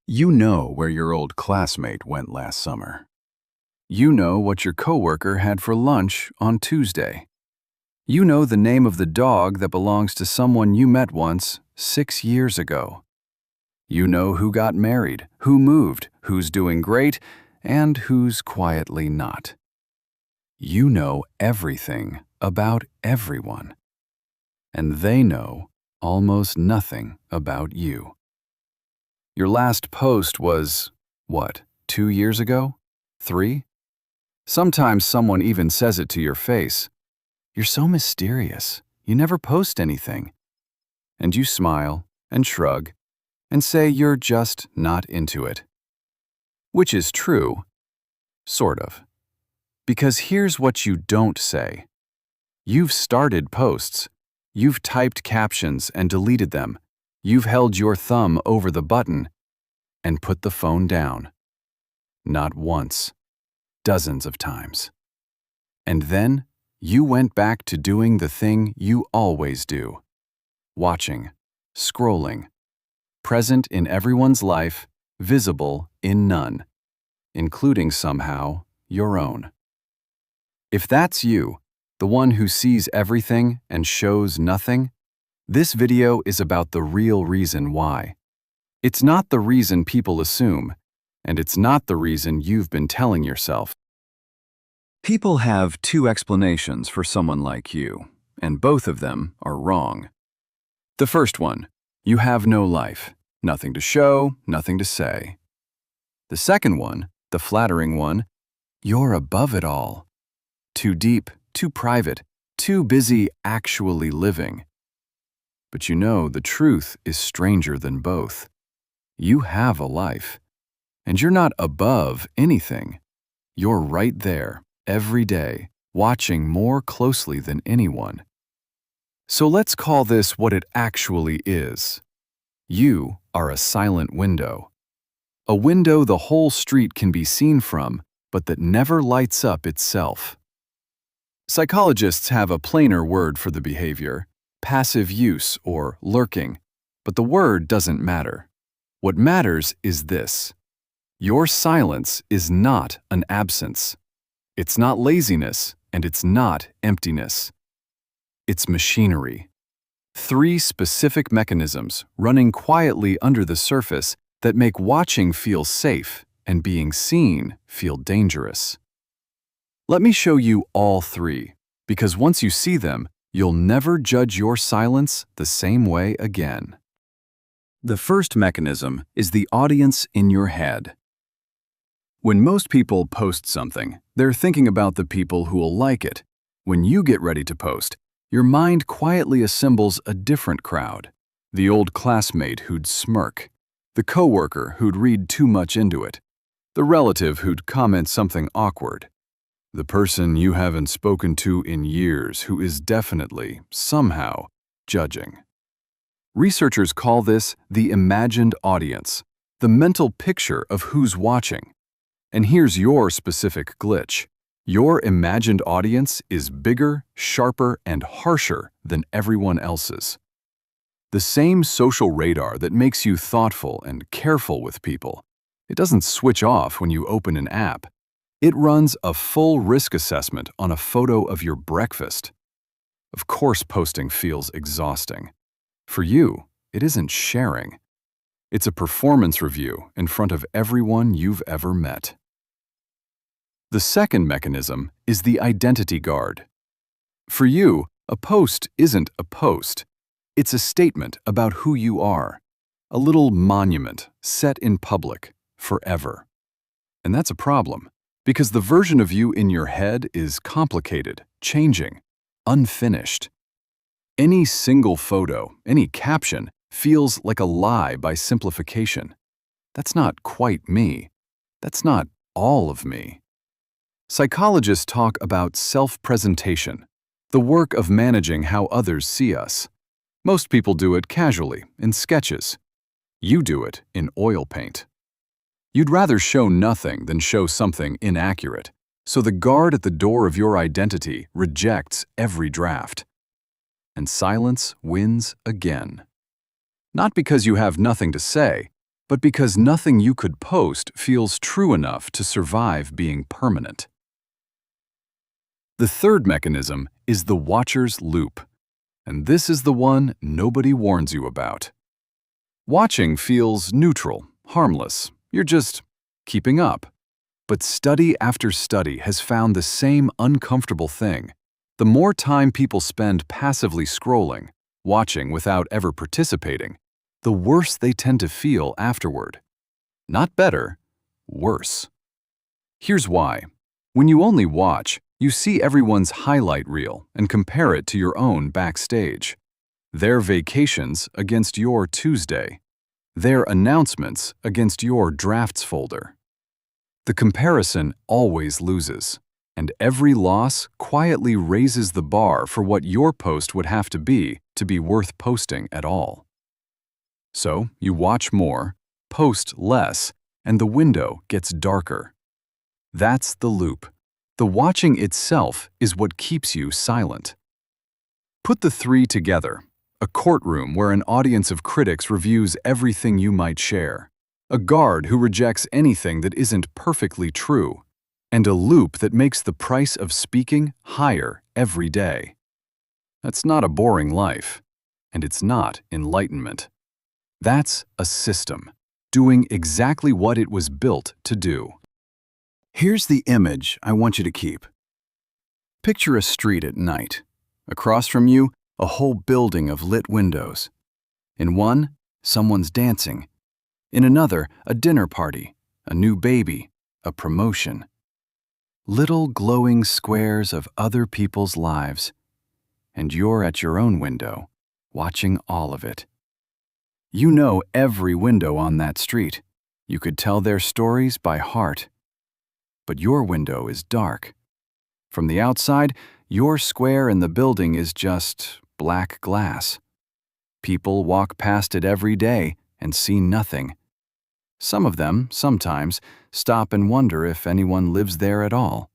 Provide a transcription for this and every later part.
You know where your old classmate went last summer. You know what your coworker had for lunch on Tuesday. You know the name of the dog that belongs to someone you met once 6 years ago. You know who got married, who moved, who's doing great, and who's quietly not. You know everything about everyone. And they know almost nothing about you. Your last post was, what, 2 years ago? 3? Sometimes someone even says it to your face. You're so mysterious. You never post anything. And you smile and shrug and say you're just not into it. Which is true, sort of. Because here's what you don't say. You've started posts. You've typed captions and deleted them. You've held your thumb over the button and put the phone down. Not once, dozens of times. And then you went back to doing the thing you always do. Watching, scrolling, present in everyone's life, visible in none, including somehow your own. If that's you, the one who sees everything and shows nothing, this video is about the real reason why. It's not the reason people assume, and it's not the reason you've been telling yourself. People have two explanations for someone like you, and both of them are wrong. The first one, you have no life, nothing to show, nothing to say. The second one, the flattering one, you're above it all. Too deep, too private, too busy actually living. But you know the truth is stranger than both. You have a life, and you're not above anything. You're right there, every day, watching more closely than anyone. So let's call this what it actually is. You are a silent window. A window the whole street can be seen from, but that never lights up itself. Psychologists have a plainer word for the behavior: passive use or lurking, but the word doesn't matter. What matters is this: your silence is not an absence. It's not laziness, and it's not emptiness. It's machinery. 3 specific mechanisms running quietly under the surface that make watching feel safe and being seen feel dangerous. Let me show you all 3, because once you see them, you'll never judge your silence the same way again. The first mechanism is the audience in your head. When most people post something, they're thinking about the people who will like it. When you get ready to post, your mind quietly assembles a different crowd. The old classmate who'd smirk, the coworker who'd read too much into it, the relative who'd comment something awkward, the person you haven't spoken to in years who is definitely, somehow, judging. Researchers call this the imagined audience, the mental picture of who's watching. And here's your specific glitch. Your imagined audience is bigger, sharper, and harsher than everyone else's. The same social radar that makes you thoughtful and careful with people. It doesn't switch off when you open an app. It runs a full risk assessment on a photo of your breakfast. Of course, posting feels exhausting. For you, it isn't sharing. It's a performance review in front of everyone you've ever met. The second mechanism is the identity guard. For you, a post isn't a post. It's a statement about who you are, a little monument set in public forever. And that's a problem, because the version of you in your head is complicated, changing, unfinished. Any single photo, any caption, feels like a lie by simplification. That's not quite me. That's not all of me. Psychologists talk about self-presentation, the work of managing how others see us. Most people do it casually, in sketches. You do it in oil paint. You'd rather show nothing than show something inaccurate, so the guard at the door of your identity rejects every draft. And silence wins again. Not because you have nothing to say, but because nothing you could post feels true enough to survive being permanent. The third mechanism is the watcher's loop, and this is the one nobody warns you about. Watching feels neutral, harmless. You're just keeping up. But study after study has found the same uncomfortable thing. The more time people spend passively scrolling, watching without ever participating, the worse they tend to feel afterward. Not better, worse. Here's why. When you only watch, you see everyone's highlight reel and compare it to your own backstage. Their vacations against your Tuesday. Their announcements against your drafts folder. The comparison always loses, and every loss quietly raises the bar for what your post would have to be worth posting at all. So you watch more, post less, and the window gets darker. That's the loop. The watching itself is what keeps you silent. Put the three together: a courtroom where an audience of critics reviews everything you might share, a guard who rejects anything that isn't perfectly true, and a loop that makes the price of speaking higher every day. That's not a boring life, and it's not enlightenment. That's a system, doing exactly what it was built to do. Here's the image I want you to keep. Picture a street at night. Across from you, a whole building of lit windows. In one, someone's dancing. In another, a dinner party, a new baby, a promotion. Little glowing squares of other people's lives. And you're at your own window, watching all of it. You know every window on that street. You could tell their stories by heart. But your window is dark. From the outside, your square in the building is just black glass. People walk past it every day and see nothing. Some of them, sometimes, stop and wonder if anyone lives there at all.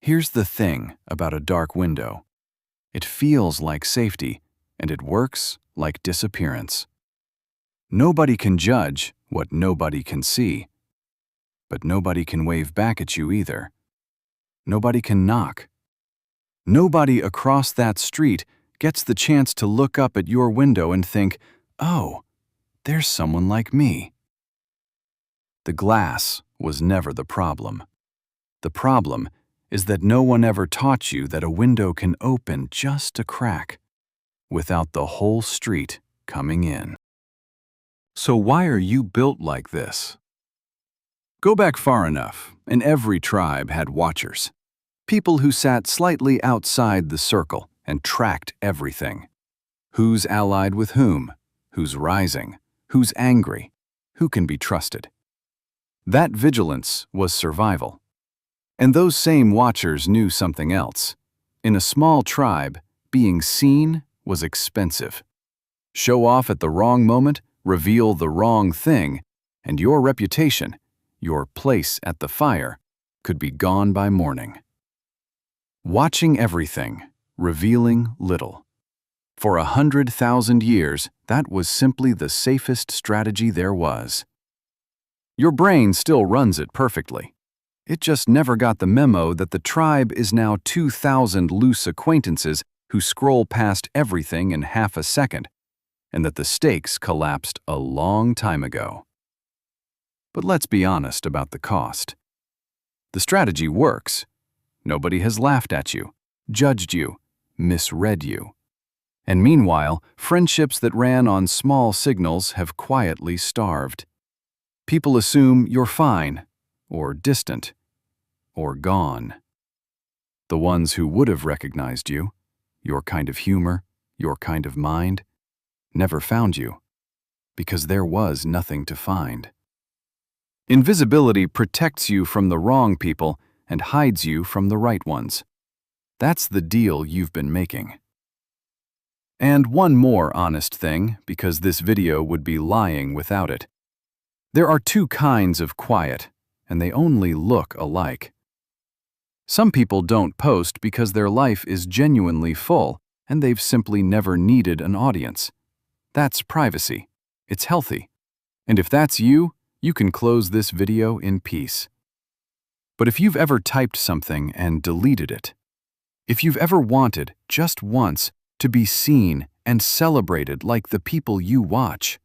Here's the thing about a dark window. It feels like safety, and it works like disappearance. Nobody can judge what nobody can see. But nobody can wave back at you either. Nobody can knock. Nobody across that street gets the chance to look up at your window and think, "Oh, there's someone like me." The glass was never the problem. The problem is that no one ever taught you that a window can open just a crack, without the whole street coming in. So why are you built like this? Go back far enough, and every tribe had watchers. People who sat slightly outside the circle and tracked everything. Who's allied with whom? Who's rising? Who's angry? Who can be trusted? That vigilance was survival. And those same watchers knew something else. In a small tribe, being seen was expensive. Show off at the wrong moment, reveal the wrong thing, and your reputation, your place at the fire, could be gone by morning. Watching everything, revealing little. For 100,000 years, that was simply the safest strategy there was. Your brain still runs it perfectly. It just never got the memo that the tribe is now 2,000 loose acquaintances who scroll past everything in half a second, and that the stakes collapsed a long time ago. But let's be honest about the cost. The strategy works. Nobody has laughed at you, judged you, misread you. And meanwhile, friendships that ran on small signals have quietly starved. People assume you're fine, or distant, or gone. The ones who would have recognized you, your kind of humor, your kind of mind, never found you, because there was nothing to find. Invisibility protects you from the wrong people and hides you from the right ones. That's the deal you've been making. And one more honest thing, because this video would be lying without it. There are two kinds of quiet, and they only look alike. Some people don't post because their life is genuinely full, and they've simply never needed an audience. That's privacy. It's healthy. And if that's you, you can close this video in peace. But if you've ever typed something and deleted it, if you've ever wanted, just once, to be seen and celebrated like the people you watch,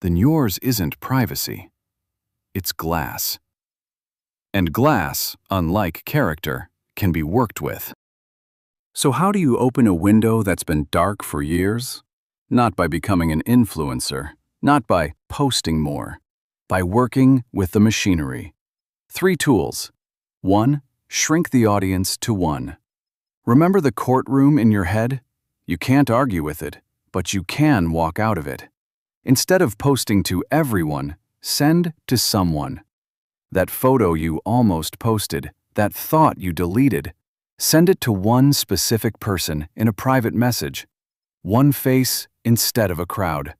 then yours isn't privacy. It's glass. And glass, unlike character, can be worked with. So how do you open a window that's been dark for years? Not by becoming an influencer, not by posting more, by working with the machinery. 3 tools. 1. Shrink the audience to 1. Remember the courtroom in your head? You can't argue with it, but you can walk out of it. Instead of posting to everyone, send to someone. That photo you almost posted, that thought you deleted, send it to one specific person in a private message. One face instead of a crowd.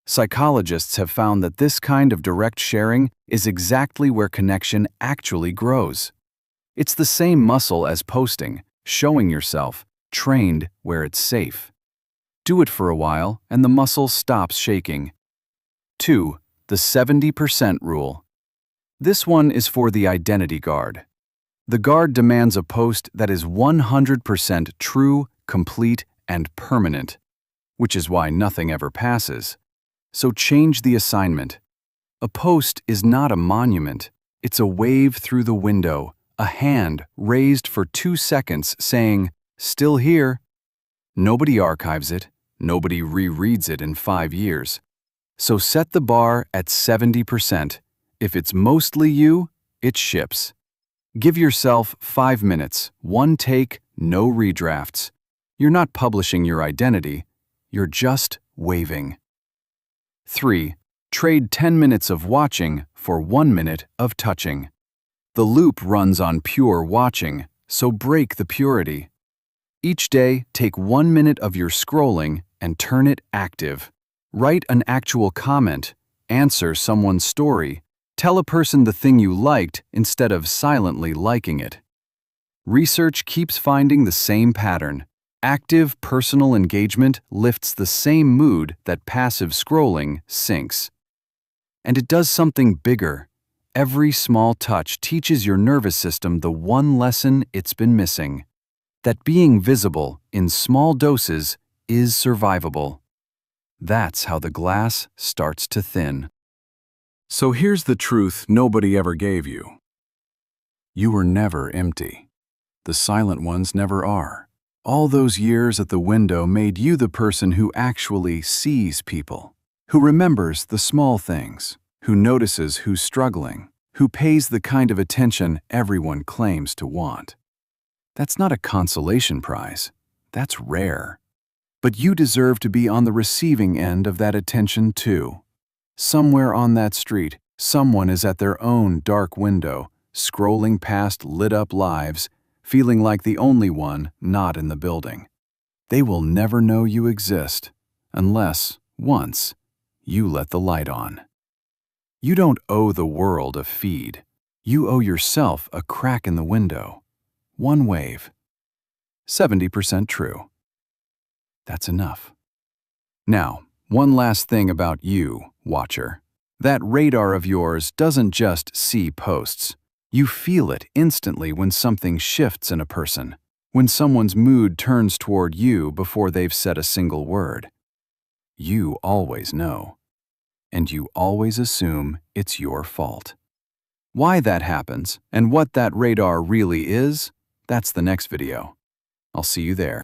Psychologists have found that this kind of direct sharing is exactly where connection actually grows. It's the same muscle as posting, showing yourself, trained where it's safe. Do it for a while and the muscle stops shaking. 2. The 70% rule. This one is for the identity guard. The guard demands a post that is 100% true, complete, and permanent, which is why nothing ever passes. So change the assignment. A post is not a monument. It's a wave through the window, a hand raised for 2 seconds saying, "Still here." Nobody archives it. Nobody rereads it in 5 years. So set the bar at 70%. If it's mostly you, it ships. Give yourself 5 minutes, 1 take, no redrafts. You're not publishing your identity. You're just waving. 3. Trade 10 minutes of watching for 1 minute of touching. The loop runs on pure watching, so break the purity. Each day, take 1 minute of your scrolling and turn it active. Write an actual comment, answer someone's story, tell a person the thing you liked instead of silently liking it. Research keeps finding the same pattern. Active personal engagement lifts the same mood that passive scrolling sinks. And it does something bigger. Every small touch teaches your nervous system the one lesson it's been missing: that being visible in small doses is survivable. That's how the glass starts to thin. So here's the truth nobody ever gave you. You were never empty. The silent ones never are. All those years at the window made you the person who actually sees people, who remembers the small things, who notices who's struggling, who pays the kind of attention everyone claims to want. That's not a consolation prize. That's rare. But you deserve to be on the receiving end of that attention too. Somewhere on that street, someone is at their own dark window, scrolling past lit-up lives, feeling like the only one not in the building. They will never know you exist unless, once, you let the light on. You don't owe the world a feed. You owe yourself a crack in the window. One wave. 70% true. That's enough. Now, one last thing about you, watcher. That radar of yours doesn't just see posts. You feel it instantly when something shifts in a person, when someone's mood turns toward you before they've said a single word. You always know. And you always assume it's your fault. Why that happens and what that radar really is, that's the next video. I'll see you there.